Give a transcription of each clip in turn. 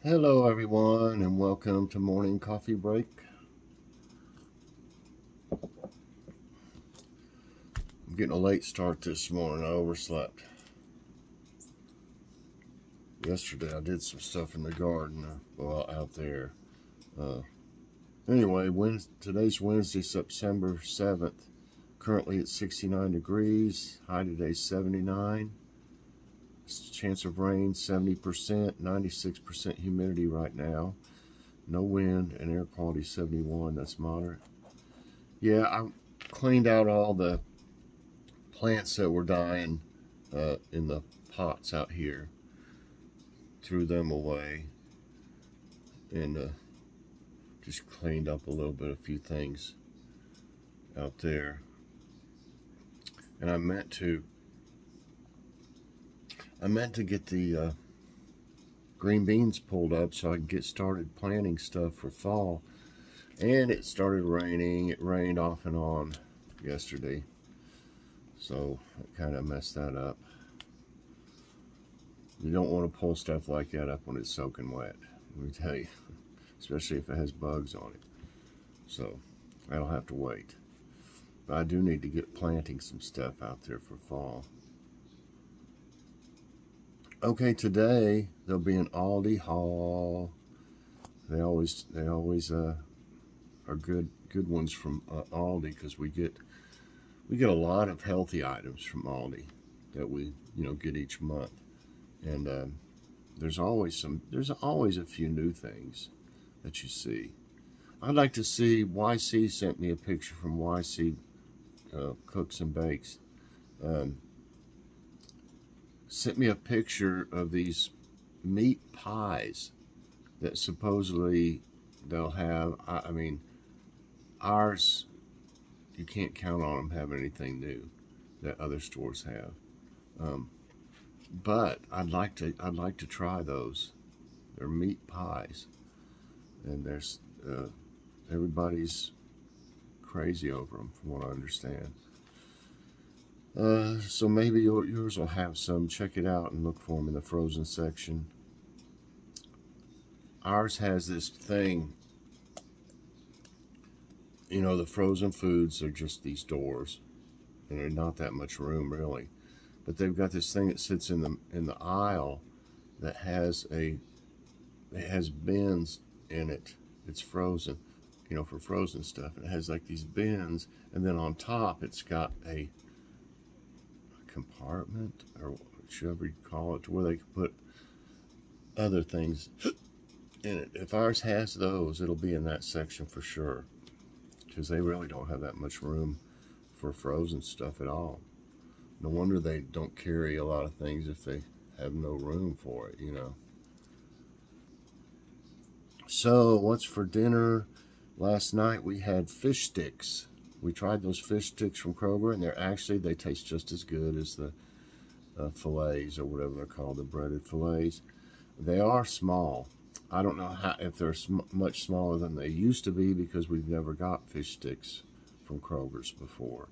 Hello everyone, and welcome to morning coffee break. I'm getting a late start this morning. I overslept. Yesterday I did some stuff in the garden, well, out there. Anyway, today's Wednesday, September 7th. Currently at 69 degrees. High today 79. Chance of rain 70%, 96% humidity right now. No wind, and air quality 71. That's moderate. Yeah, I cleaned out all the plants that were dying in the pots out here. Threw them away and just cleaned up a few things out there. And I meant to get the green beans pulled up so I could get started planting stuff for fall. And it started raining. It rained off and on yesterday, so I kind of messed that up. You don't want to pull stuff like that up when it's soaking wet, let me tell you, especially if it has bugs on it. So I'll have to wait. But I do need to get planting some stuff out there for fall. Okay, today there'll be an Aldi haul. They always are good ones from Aldi, because we get a lot of healthy items from Aldi that we get each month, and there's always a few new things that you see. I'd like to see. YC sent me a picture from YC Cooks and Bakes. Sent me a picture of these meat pies that supposedly they'll have. I mean, ours, you can't count on them having anything new that other stores have. But I'd like to try those. They're meat pies, and there's everybody's crazy over them, from what I understand. So maybe yours will have some. Check it out and look for them in the frozen section. Ours has this thing, the frozen foods are just these doors, and there's not that much room really. But they've got this thing that sits in the aisle that has bins in it. It's frozen, for frozen stuff. It has like these bins, and then on top it's got a compartment, or whatever you call it, to where they can put other things in it. If ours has those, it'll be in that section for sure, because they really don't have that much room for frozen stuff at all. No wonder they don't carry a lot of things if they have no room for it, So, what's for dinner? Last night we had fish sticks. We tried those fish sticks from Kroger, and they taste just as good as the fillets, or whatever they're called, the breaded fillets. They are small. I don't know if they're much smaller than they used to be, because we've never got fish sticks from Kroger's before.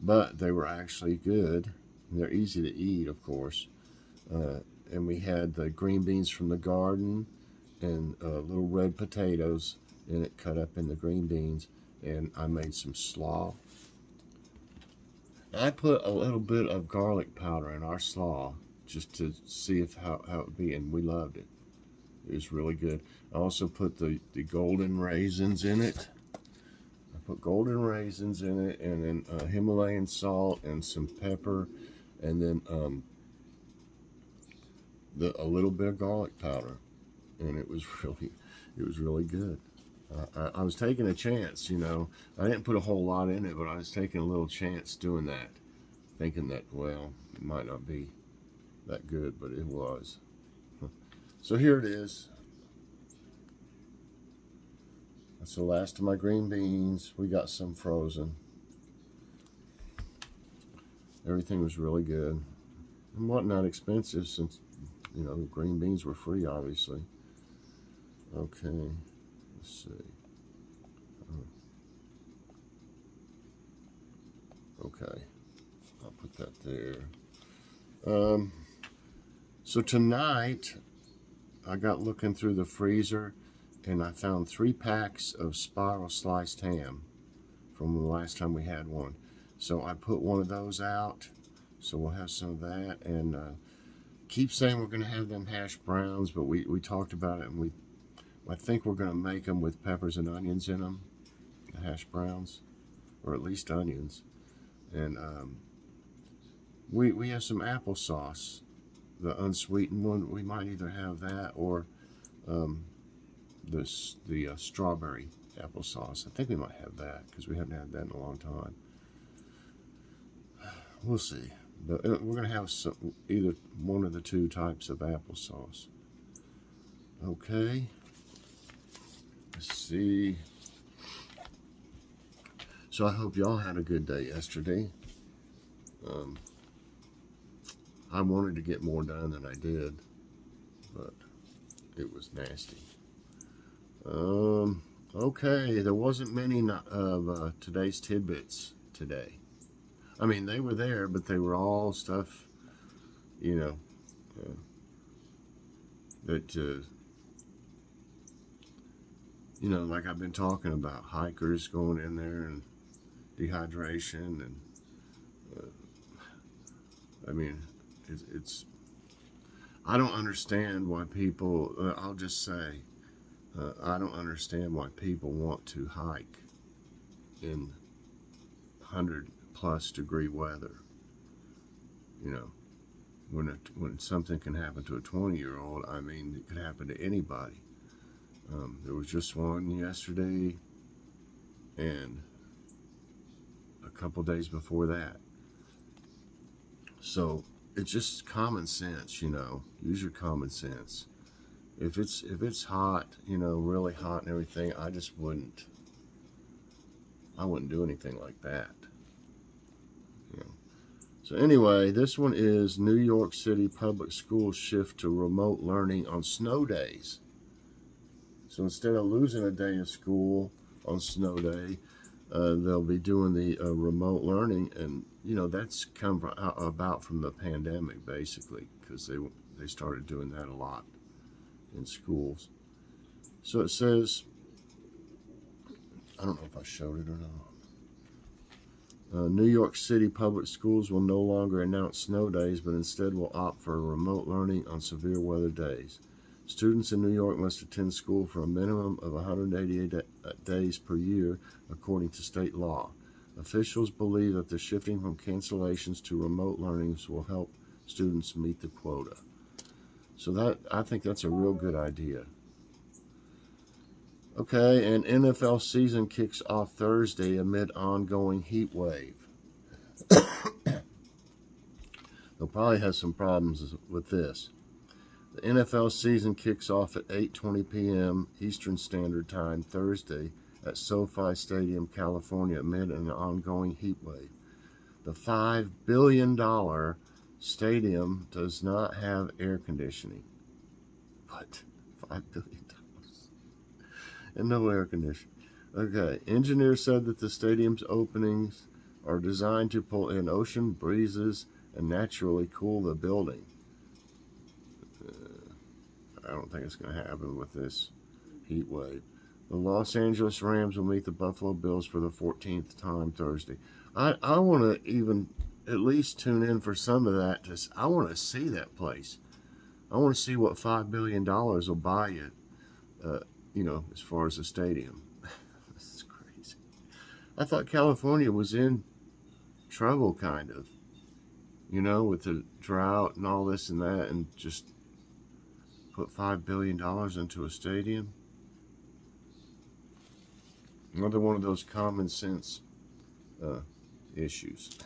But they were actually good, and they're easy to eat, of course. And we had the green beans from the garden, and little red potatoes in it, cut up in the green beans. And I made some slaw. I put a little bit of garlic powder in our slaw just to see how it would be, and we loved it. It was really good. I also put the golden raisins in it. I put golden raisins in it, and then Himalayan salt and some pepper, and then a little bit of garlic powder, and it was really good. I was taking a chance, I didn't put a whole lot in it, but I was taking a little chance doing that, thinking that, well, it might not be that good, but it was. So here it is. That's the last of my green beans. We got some frozen. Everything was really good. And wasn't that expensive, since, the green beans were free, obviously. Okay. Let's see. Okay, I'll put that there. So tonight I got looking through the freezer, and I found 3 packs of spiral sliced ham from the last time we had one. So I put one of those out, so we'll have some of that. And keep saying we're going to have them hash browns, but we talked about it, and I think we're going to make them with peppers and onions in them, the hash browns, or at least onions. And we have some applesauce, the unsweetened one. We might either have that or the strawberry applesauce. I think we might have that because we haven't had that in a long time. We'll see. But we're going to have either one of the 2 types of applesauce. Okay. Let's see. So I hope y'all had a good day yesterday. I wanted to get more done than I did, but it was nasty. Okay, there wasn't many of today's tidbits today. I mean, they were there, but they were all stuff, you know, that, you know, like I've been talking about, hikers going in there and dehydration, and I mean, it's I don't understand why people, I'll just say, I don't understand why people want to hike in 100+ degree weather. You know, when something can happen to a 20-year-old, I mean, it could happen to anybody. There was just one yesterday, and a couple days before that. So it's just common sense, you know. Use your common sense. If it's hot, you know, really hot and everything, I wouldn't do anything like that. You know. So anyway, this one is New York City public schools shift to remote learning on snow days. So instead of losing a day of school on snow day, they'll be doing the remote learning, and you know that's come about from the pandemic, basically, because they started doing that a lot in schools. So it says, I don't know if I showed it or not. New York City public schools will no longer announce snow days, but instead will opt for remote learning on severe weather days. Students in New York must attend school for a minimum of 188 days per year, according to state law. Officials believe that the shifting from cancellations to remote learnings will help students meet the quota. So I think that's a real good idea. Okay, and NFL season kicks off Thursday amid ongoing heat wave. They'll probably have some problems with this. The NFL season kicks off at 8:20 p.m. Eastern Standard Time Thursday at SoFi Stadium, California, amid an ongoing heat wave. The $5 billion stadium does not have air conditioning. What? $5 billion? And no air conditioning. Okay. Engineers said that the stadium's openings are designed to pull in ocean breezes and naturally cool the building. I don't think it's going to happen with this heat wave. The Los Angeles Rams will meet the Buffalo Bills for the 14th time Thursday. I want to even at least tune in for some of that. I want to see that place. I want to see what $5 billion will buy you, you know, as far as the stadium. This is crazy. I thought California was in trouble, kind of, you know, with the drought and all this and that, and just put $5 billion into a stadium. Another one of those common sense issues.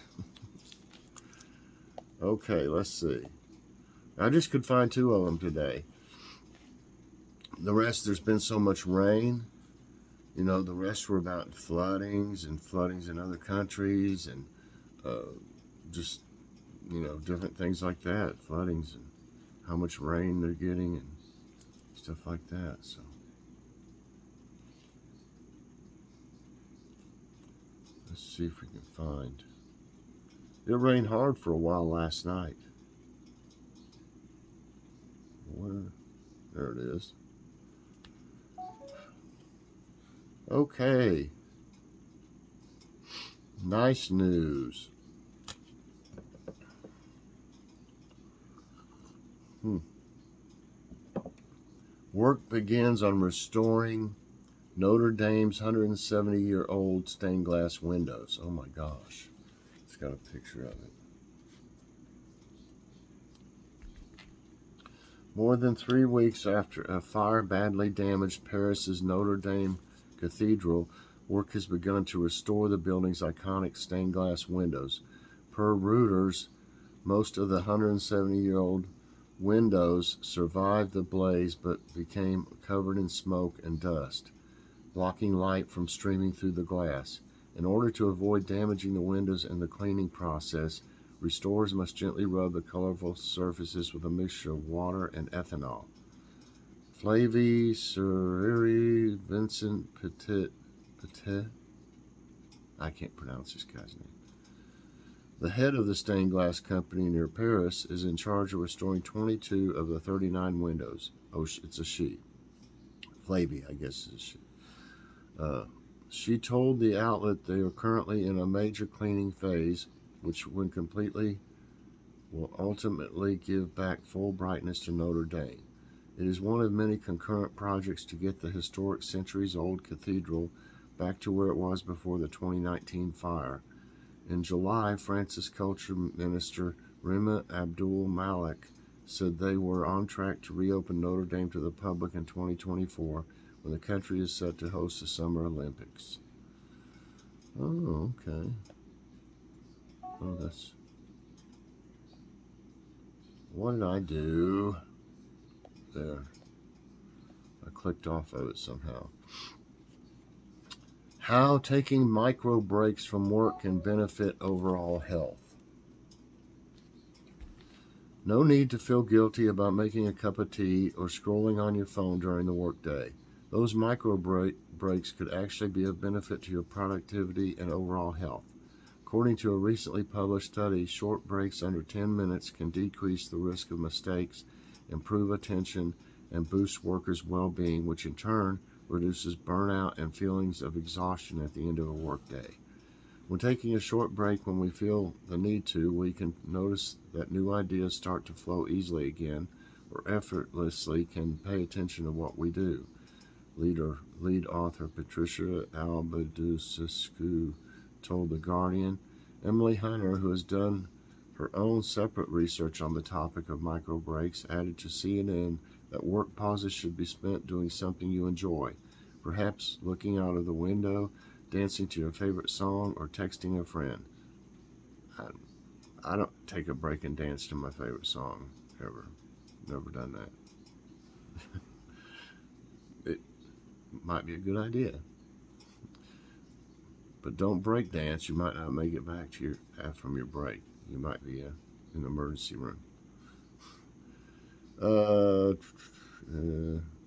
Okay, let's see. I just could find 2 of them today. The rest, there's been so much rain. You know, the rest were about floodings in other countries, and just, you know, different things like that. Floodings and how much rain they're getting and stuff like that. So let's see if we can find. It rained hard for a while last night. Where There it is. Okay. Nice news. Work begins on restoring Notre Dame's 170-year-old stained glass windows. Oh my gosh. It's got a picture of it. More than 3 weeks after a fire badly damaged Paris's Notre Dame Cathedral, work has begun to restore the building's iconic stained glass windows. Per Reuters, most of the 170-year-old windows survived the blaze but became covered in smoke and dust, blocking light from streaming through the glass. In order to avoid damaging the windows in the cleaning process, restorers must gently rub the colorful surfaces with a mixture of water and ethanol. Flavie Serreri Vincent Petit, I can't pronounce this guy's name. The head of the stained glass company near Paris is in charge of restoring 22 of the 39 windows. Oh, it's a she. Flavie, I guess, is a she. She told the outlet they are currently in a major cleaning phase, which, when completely, will ultimately give back full brightness to Notre Dame. It is one of many concurrent projects to get the historic centuries-old cathedral back to where it was before the 2019 fire. In July, France's Culture Minister Rima Abdul Malik said they were on track to reopen Notre Dame to the public in 2024, when the country is set to host the Summer Olympics. Oh, okay. Oh, that's... What did I do? There. I clicked off of it somehow. How taking micro breaks from work can benefit overall health. No need to feel guilty about making a cup of tea or scrolling on your phone during the workday. Those micro breaks could actually be of benefit to your productivity and overall health. According to a recently published study, short breaks under 10 minutes can decrease the risk of mistakes, improve attention, and boost workers' well-being, which in turn reduces burnout and feelings of exhaustion at the end of a workday. When taking a short break when we feel the need to, we can notice that new ideas start to flow easily again, or effortlessly can pay attention to what we do. Lead author Patricia Albedusescu told The Guardian. Emily Hunter, who has done her own separate research on the topic of micro breaks, added to CNN that work pauses should be spent doing something you enjoy, perhaps looking out of the window, dancing to your favorite song, or texting a friend. I don't take a break and dance to my favorite song, ever. Never done that. It might be a good idea. But don't break dance. You might not make it back to from your break. You might be in the emergency room.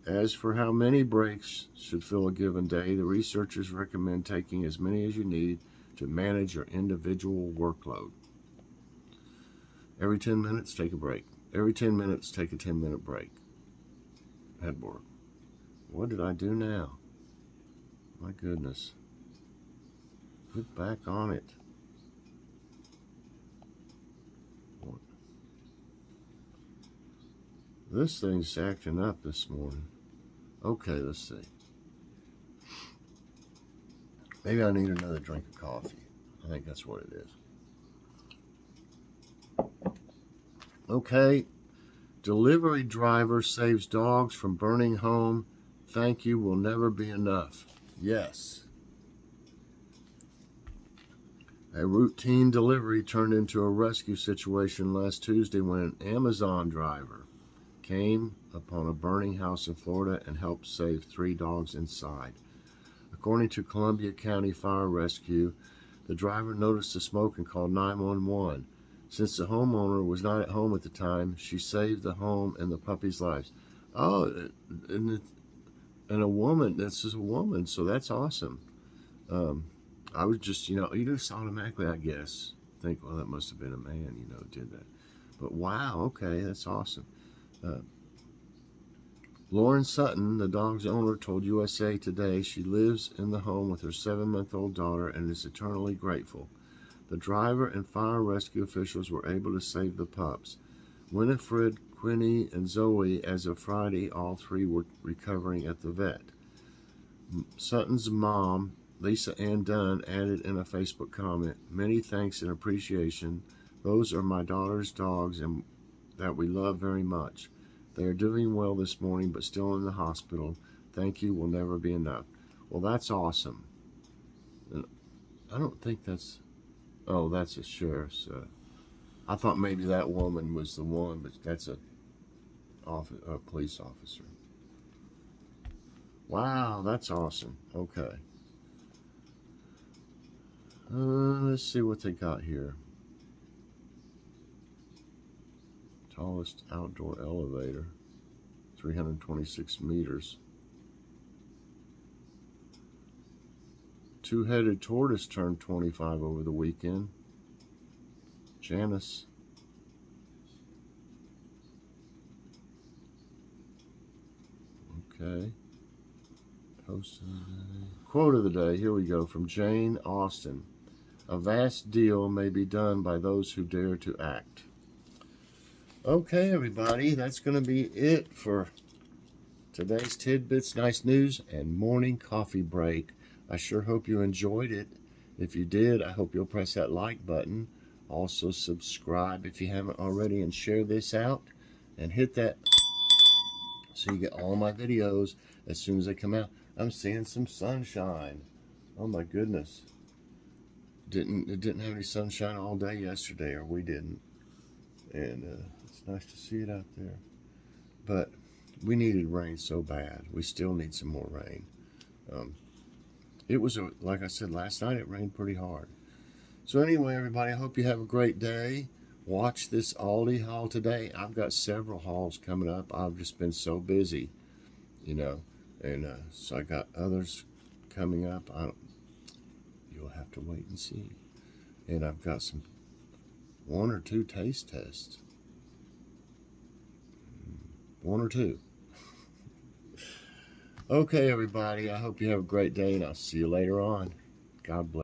As for how many breaks should fill a given day, the researchers recommend taking as many as you need to manage your individual workload. Every 10 minutes, take a break. Every 10 minutes, take a 10-minute break. At work. What did I do now? My goodness. Get back on it. What? This thing's acting up this morning. Okay, let's see. Maybe I need another drink of coffee. I think that's what it is. Okay. Delivery driver saves dogs from burning home. Thank you will never be enough. Yes. A routine delivery turned into a rescue situation last Tuesday when an Amazon driver came upon a burning house in Florida and helped save 3 dogs inside. According to Columbia County Fire Rescue, the driver noticed the smoke and called 911. Since the homeowner was not at home at the time, she saved the home and the puppy's lives. Oh, and a woman, this is a woman, so that's awesome. I was just, you just automatically, I guess, think, well, that must have been a man, did that. But wow, okay, that's awesome. Lauren Sutton, the dog's owner, told USA Today she lives in the home with her 7-month-old daughter and is eternally grateful. The driver and fire rescue officials were able to save the pups. Winifred, Quinny, and Zoe, as of Friday, all three were recovering at the vet. Sutton's mom, Lisa Ann Dunn, added in a Facebook comment, "Many thanks and appreciation. Those are my daughter's dogs and that we love very much. They are doing well this morning, but still in the hospital. Thank you will never be enough." Well, that's awesome. And I don't think that's... Oh, that's a sheriff's. I thought maybe that woman was the one, but that's a police officer. Wow, that's awesome. Okay. Let's see what they got here. Tallest outdoor elevator, 326 meters. Two-headed tortoise turned 25 over the weekend. Janice. Okay. Post of the day. Quote of the day. Here we go from Jane Austen. "A vast deal may be done by those who dare to act." Okay, everybody, that's going to be it for today's Tidbits, Nice News, and Morning Coffee Break. I sure hope you enjoyed it. If you did, I hope you'll press that like button. Also subscribe if you haven't already, and share this out. And hit that so you get all my videos as soon as they come out. I'm seeing some sunshine. Oh my goodness. It didn't have any sunshine all day yesterday, or we didn't. And it's nice to see it out there. But we needed rain so bad. We still need some more rain. It was, like I said last night, it rained pretty hard. So anyway, everybody, I hope you have a great day. Watch this Aldi haul today. I've got several hauls coming up. I've just been so busy, you know. And so I got others coming up. You'll have to wait and see. And I've got some 1 or 2 taste tests. 1 or 2. Okay, everybody, I hope you have a great day, and I'll see you later on. God bless.